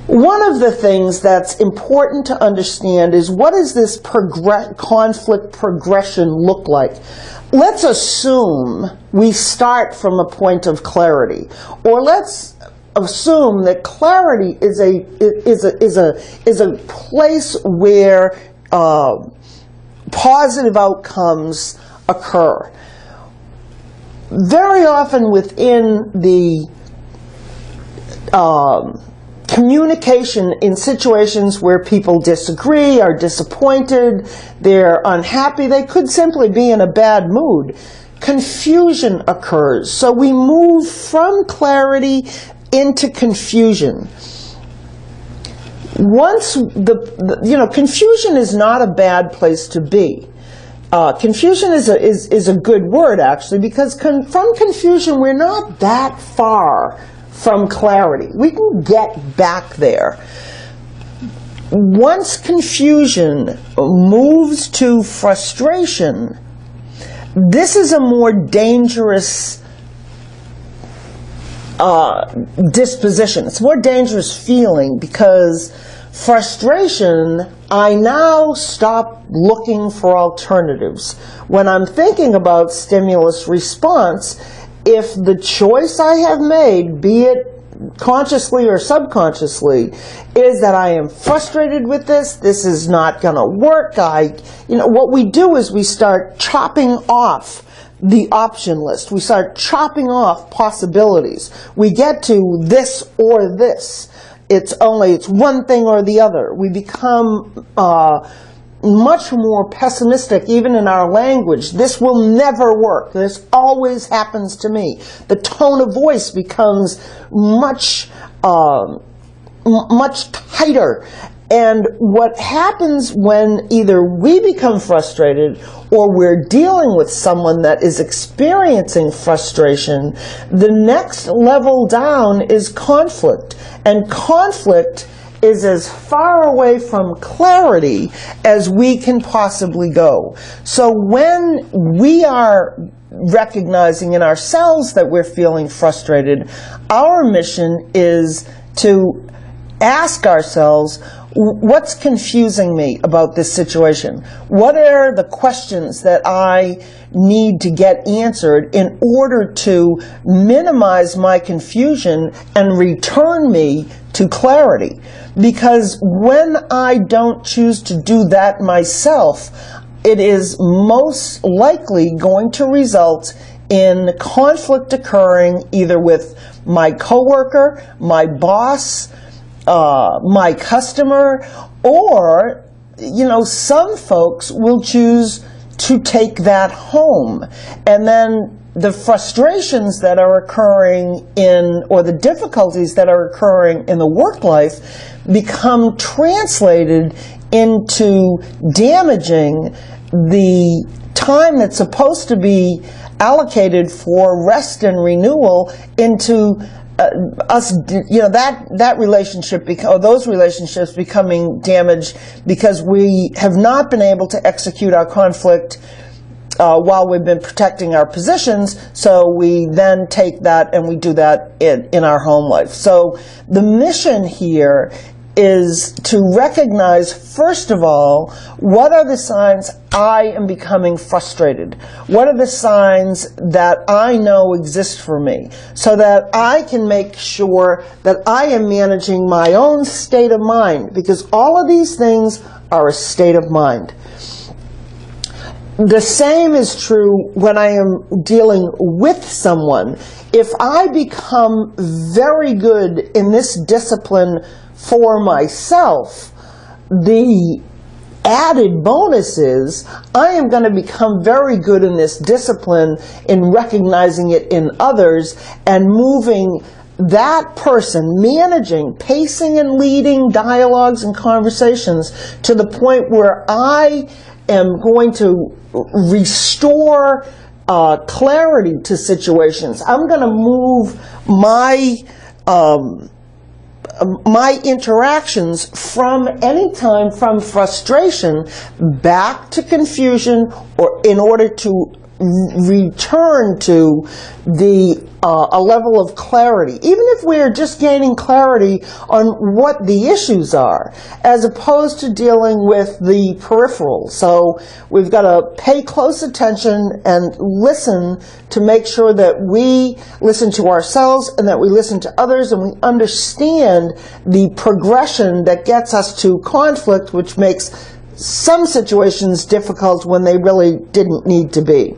One of the things that's important to understand is, what does this conflict progression look like? Let's assume we start from a point of clarity, or let's assume that clarity is a place where positive outcomes occur. Very often within the communication in situations where people disagree, are disappointed, they're unhappy, they could simply be in a bad mood, confusion occurs. So we move from clarity into confusion. Once confusion is not a bad place to be. Confusion is a good word, actually, because from confusion we're not that far from clarity. We can get back there. Once confusion moves to frustration, this is a more dangerous disposition. It's a more dangerous feeling, because frustration, I now stop looking for alternatives. When I'm thinking about stimulus response, if the choice I have made, be it consciously or subconsciously, is that I am frustrated with this is not going to work, what we do is we start chopping off the option list. We start chopping off possibilities. We get to this or this. It's one thing or the other. We become much more pessimistic, even in our language. This will never work. This always happens to me. The tone of voice becomes much tighter. And what happens when either we become frustrated or we're dealing with someone that is experiencing frustration, the next level down is conflict. And conflict is as far away from clarity as we can possibly go. So when we are recognizing in ourselves that we're feeling frustrated, our mission is to ask ourselves, what's confusing me about this situation? What are the questions that I need to get answered in order to minimize my confusion and return me to clarity? Because when I don't choose to do that myself, it is most likely going to result in conflict occurring either with my coworker, my boss, my customer, or, some folks will choose to take that home. And then the frustrations that are occurring or the difficulties that are occurring in the work life become translated into damaging the time that's supposed to be allocated for rest and renewal into that relationship, or those relationships becoming damaged because we have not been able to execute our conflict while we've been protecting our positions, so we then take that and we do that in our home life. So the mission here is to recognize, first of all, what are the signs I am becoming frustrated? What are the signs that I know exist for me, so that I can make sure that I am managing my own state of mind, because all of these things are a state of mind. The same is true when I am dealing with someone. If I become very good in this discipline for myself, the added bonus is I am going to become very good in this discipline in recognizing it in others and moving that person, managing, pacing and leading dialogues and conversations to the point where I am going to restore clarity to situations. I'm going to move my interactions from frustration back to confusion, or in order to return to a level of clarity, even if we are just gaining clarity on what the issues are, as opposed to dealing with the peripheral. So we've got to pay close attention and listen to make sure that we listen to ourselves and that we listen to others and we understand the progression that gets us to conflict, which makes some situations difficult when they really didn't need to be.